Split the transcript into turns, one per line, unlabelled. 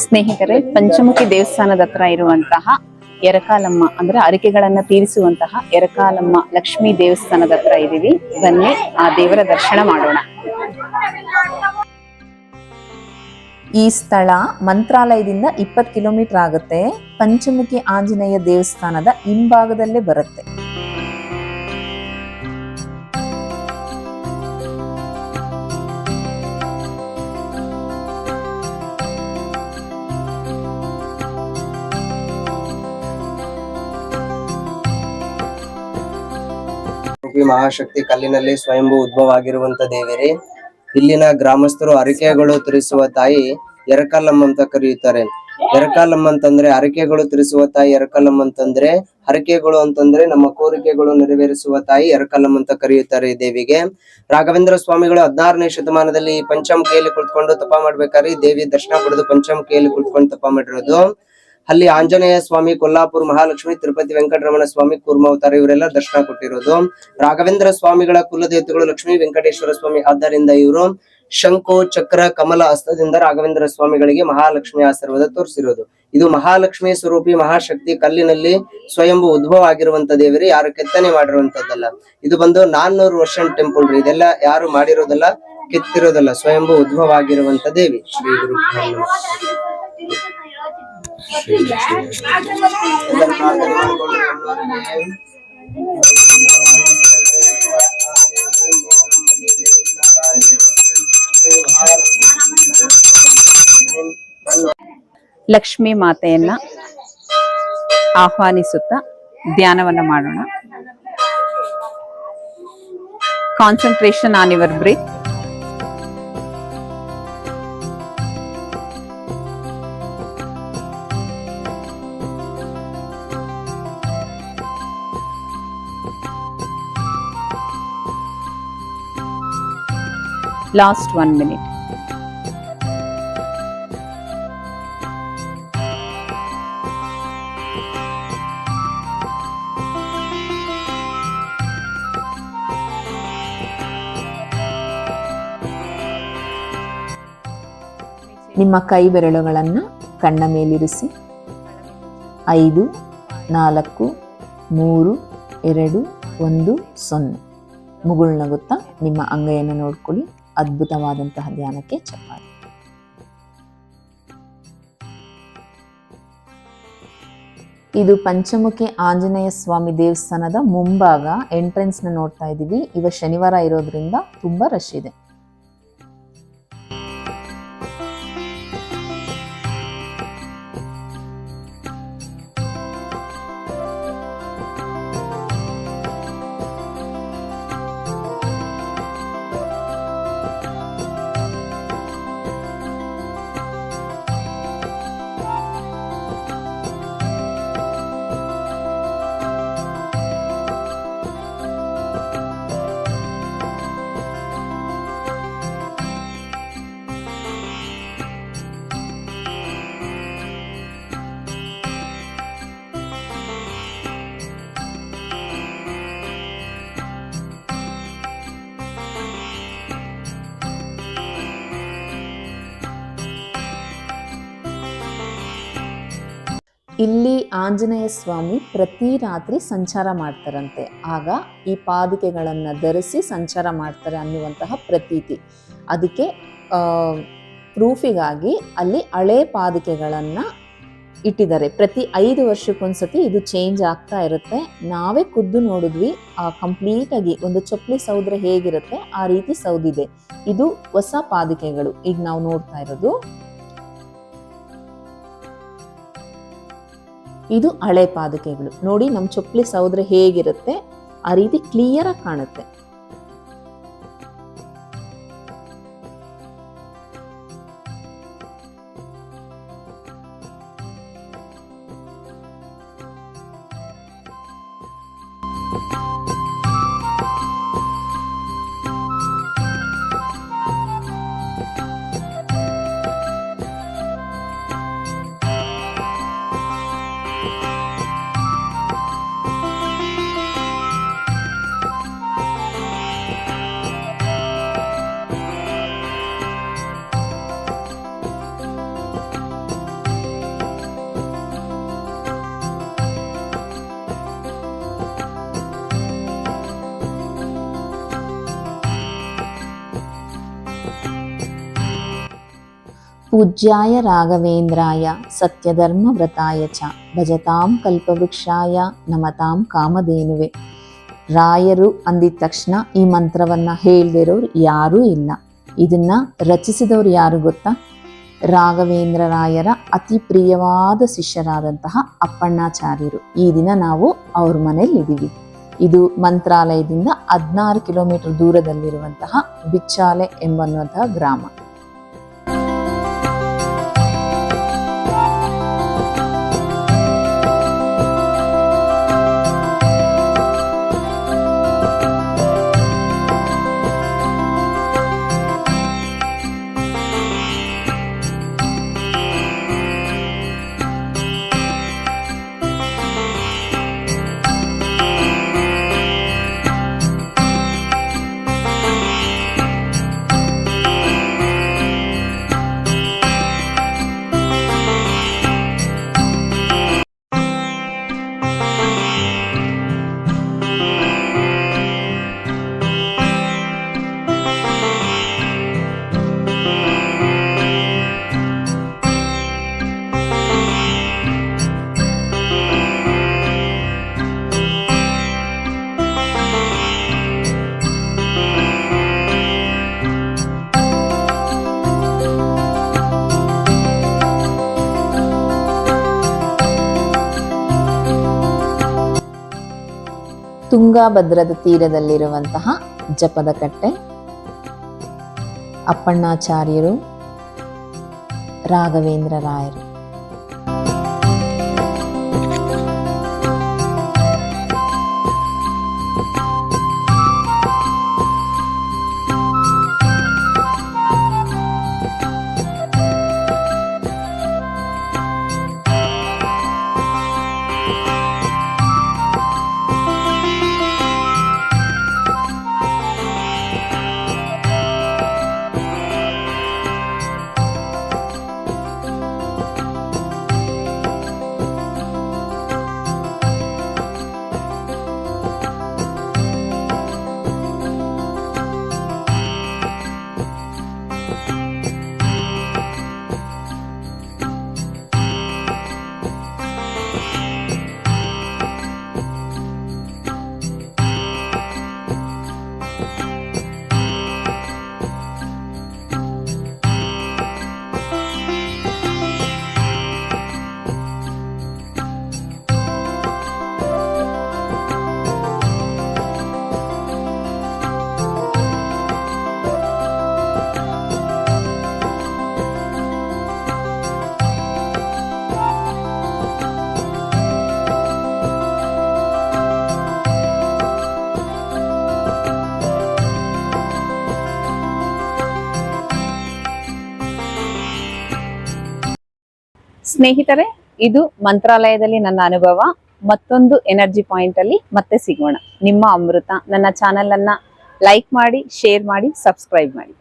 ಸ್ನೇಹಿತರೆ, ಪಂಚಮುಖಿ ದೇವಸ್ಥಾನದ ಹತ್ರ ಇರುವಂತಹ ಎರಕಾಲಮ್ಮ ಅಂದ್ರೆ ಹರಕೆಗಳನ್ನ ತೀರಿಸುವಂತಹ ಎರಕಾಲಮ್ಮ ಲಕ್ಷ್ಮೀ ದೇವಸ್ಥಾನದ ಹತ್ರ ಇದೀವಿ. ಬನ್ನಿ ಆ ದೇವರ ದರ್ಶನ ಮಾಡೋಣ. ಈ ಸ್ಥಳ ಮಂತ್ರಾಲಯದಿಂದ 20 ಕಿಲೋಮೀಟರ್ ಆಗುತ್ತೆ. ಪಂಚಮುಖಿ ಆಂಜನೇಯ ದೇವಸ್ಥಾನದ ಹಿಂಭಾಗದಲ್ಲೇ ಬರುತ್ತೆ.
ಮಹಾಶಕ್ತಿ ಕಲ್ಲಿನಲ್ಲಿ ಸ್ವಯಂಭೂ ಉದ್ಭವ ಆಗಿರುವಂತ ದೇವರೇ. ಇಲ್ಲಿನ ಗ್ರಾಮಸ್ಥರು ಹರಕೆಗಳು ತೀರಿಸುವ ತಾಯಿ ಎರಕಾಲಮ್ಮ ಅಂತ ಕರೆಯುತ್ತಾರೆ. ಎರಕಾಲಮ್ಮ ಅಂತಂದ್ರೆ ಹರಕೆಗಳು ತೀರಿಸುವ ತಾಯಿ ಎರಕಾಲಮ್ಮ ಅಂತಂದ್ರೆ, ಹರಕೆಗಳು ಅಂತಂದ್ರೆ ನಮ್ಮ ಕೋರಿಕೆಗಳು ನೆರವೇರಿಸುವ ತಾಯಿ ಎರಕಾಲಮ್ಮ ಅಂತ ಕರೆಯುತ್ತಾರೆ ದೇವಿಗೆ. ರಾಘವೇಂದ್ರ ಸ್ವಾಮಿಗಳು 16ನೇ ಶತಮಾನದಲ್ಲಿ ಪಂಚಮುಖಿಯಲ್ಲಿ ಕುಳಿತುಕೊಂಡು ತಪ ಮಾಡ್ಬೇಕಾದ್ರೆ ದೇವಿ ದರ್ಶನ ಪಡೆದು ಪಂಚಮುಖಿಯಲ್ಲಿ ಕುಳಿತುಕೊಂಡು ತಪ ಮಾಡಿರೋದು. ಅಲ್ಲಿ ಆಂಜನೇಯ ಸ್ವಾಮಿ, ಕೊಲ್ಲಾಪುರ ಮಹಾಲಕ್ಷ್ಮಿ, ತಿರುಪತಿ ವೆಂಕಟರಮಣ ಸ್ವಾಮಿ, ಕೂರ್ಮಾವತಾರ ಇವರೆಲ್ಲ ದರ್ಶನ ಕೊಟ್ಟಿರೋದು. ರಾಘವೇಂದ್ರ ಸ್ವಾಮಿಗಳ ಕುಲದೇವತೆಗಳು ಲಕ್ಷ್ಮೀ ವೆಂಕಟೇಶ್ವರ ಸ್ವಾಮಿ. ಆದ್ದರಿಂದ ಇವರು ಶಂಕು, ಚಕ್ರ, ಕಮಲ ಹಸ್ತದಿಂದ ರಾಘವೇಂದ್ರ ಸ್ವಾಮಿಗಳಿಗೆ ಮಹಾಲಕ್ಷ್ಮಿ ಆಶೀರ್ವಾದ ತೋರಿಸಿರೋದು. ಇದು ಮಹಾಲಕ್ಷ್ಮಿ ಸ್ವರೂಪಿ ಮಹಾಶಕ್ತಿ ಕಲ್ಲಿನಲ್ಲಿ ಸ್ವಯಂಭೂ ಉದ್ಭವ ಆಗಿರುವಂತ ದೇವರಿ, ಯಾರು ಕೆತ್ತನೆ ಮಾಡಿರುವಂತದ್ದಲ್ಲ. ಇದು ಬಂದು 400 ವರ್ಷ ಟೆಂಪಲ್ ರೀ. ಇದೆಲ್ಲ ಯಾರು ಮಾಡಿರೋದಲ್ಲ, ಕೆತ್ತಿರೋದಲ್ಲ, ಸ್ವಯಂಭೂ ಉದ್ಭವ ಆಗಿರುವಂತ ದೇವಿ. ಶ್ರೀ ಗುರು
ಲಕ್ಷ್ಮೀ ಮಾತೆಯನ್ನ ಆಹ್ವಾನಿಸುತ್ತಾ ಧ್ಯಾನವನ್ನ ಮಾಡೋಣ. Concentration on your breath. Last 1 minute. ನಿಮ್ಮ ಕೈ ಬೆರಳುಗಳನ್ನು ಕಣ್ಣ ಮೇಲಿರಿಸಿ 5, 4, 3, 2, 1, 0 ಮುಗುಳ್ನಗುತ್ತಾ ನಿಮ್ಮ ಅಂಗೈಯನ್ನು ನೋಡ್ಕೊಳ್ಳಿ. ಅದ್ಭುತವಾದಂತಹ ಧ್ಯಾನಕ್ಕೆ ಚಪ್ಪಾಳೆ. ಇದು ಪಂಚಮುಖಿ ಆಂಜನೇಯ ಸ್ವಾಮಿ ದೇವಸ್ಥಾನದ ಮುಂಭಾಗ ಎಂಟ್ರೆನ್ಸ್ ನ ನೋಡ್ತಾ ಇದ್ದೀವಿ. ಇವತ್ತು ಶನಿವಾರ ಇರೋದ್ರಿಂದ ತುಂಬಾ ರಶ್ ಇದೆ. ಇಲ್ಲಿ ಆಂಜನೇಯ ಸ್ವಾಮಿ ಪ್ರತಿ ರಾತ್ರಿ ಸಂಚಾರ ಮಾಡ್ತಾರಂತೆ. ಆಗ ಈ ಪಾದುಕೆಗಳನ್ನು ಧರಿಸಿ ಸಂಚಾರ ಮಾಡ್ತಾರೆ ಅನ್ನುವಂತಹ ಪ್ರತೀತಿ. ಅದಕ್ಕೆ ಪ್ರೂಫಿಗಾಗಿ ಅಲ್ಲಿ ಹಳೆ ಪಾದುಕೆಗಳನ್ನು ಇಟ್ಟಿದ್ದಾರೆ. ಪ್ರತಿ 5 ವರ್ಷಕ್ಕೊಂದ್ಸತಿ ಇದು ಚೇಂಜ್ ಆಗ್ತಾ ಇರುತ್ತೆ. ನಾವೇ ಖುದ್ದು ನೋಡಿದ್ವಿ. ಕಂಪ್ಲೀಟಾಗಿ ಒಂದು ಚಪ್ಪಲಿ ಸೌದ್ರೆ ಹೇಗಿರುತ್ತೆ ಆ ರೀತಿ ಸೌದಿದೆ. ಇದು ಹೊಸ ಪಾದುಕೆಗಳು ಈಗ ನಾವು ನೋಡ್ತಾ ಇರೋದು. ಇದು ಹಳೆ ಪಾದುಕೆಗಳು. ನೋಡಿ, ನಮ್ಮ ಚಪ್ಪಲಿ ಸೌದ್ರೆ ಹೇಗಿರುತ್ತೆ ಆ ರೀತಿ ಕ್ಲಿಯರ್ ಆಗಿ ಕಾಣುತ್ತೆ. ಪೂಜ್ಯಾಯ ರಾಘವೇಂದ್ರಾಯ ಸತ್ಯಧರ್ಮವ್ರತಾಯ ಚ ಭಜತಾಂ ಕಲ್ಪವೃಕ್ಷಾಯ ನಮತಾಂ ಕಾಮಧೇನುವೆ. ರಾಯರು ಅಂದಿದ ತಕ್ಷಣ ಈ ಮಂತ್ರವನ್ನ ಹೇಳ್ದಿರೋರು ಯಾರೂ ಇಲ್ಲ. ಇದನ್ನ ರಚಿಸಿದವರು ಯಾರು ಗೊತ್ತಾ? ರಾಘವೇಂದ್ರ ರಾಯರ ಅತಿ ಪ್ರಿಯವಾದ ಶಿಷ್ಯರಾದಂತಹ ಅಪ್ಪಣ್ಣಾಚಾರ್ಯರು. ಈ ದಿನ ನಾವು ಅವ್ರ ಮನೇಲಿ ಇದ್ದೀವಿ. ಇದು ಮಂತ್ರಾಲಯದಿಂದ 16 ಕಿಲೋಮೀಟರ್ ದೂರದಲ್ಲಿರುವಂತಹ ಬಿಚ್ಚಾಲೆ ಎಂಬನ್ನುವಂತಹ ಗ್ರಾಮ. ತುಂಗಾಭದ್ರದ ತೀರದಲ್ಲಿರುವಂತಹ ಜಪದ ಕಟ್ಟೆ. ಅಪ್ಪಣ್ಣಾಚಾರ್ಯರು, ರಾಘವೇಂದ್ರ ರಾಯರು. ಸ್ನೇಹಿತರೆ, ಇದು ಮಂತ್ರಾಲಯದಲ್ಲಿ ನನ್ನ ಅನುಭವ. ಮತ್ತೊಂದು ಎನರ್ಜಿ ಪಾಯಿಂಟ್ ಅಲ್ಲಿ ಮತ್ತೆ ಸಿಗೋಣ. ನಿಮ್ಮ ಅಮೃತ. ನನ್ನ ಚಾನೆಲ್ ಅನ್ನ ಲೈಕ್ ಮಾಡಿ, ಶೇರ್ ಮಾಡಿ, ಸಬ್ಸ್ಕ್ರೈಬ್ ಮಾಡಿ.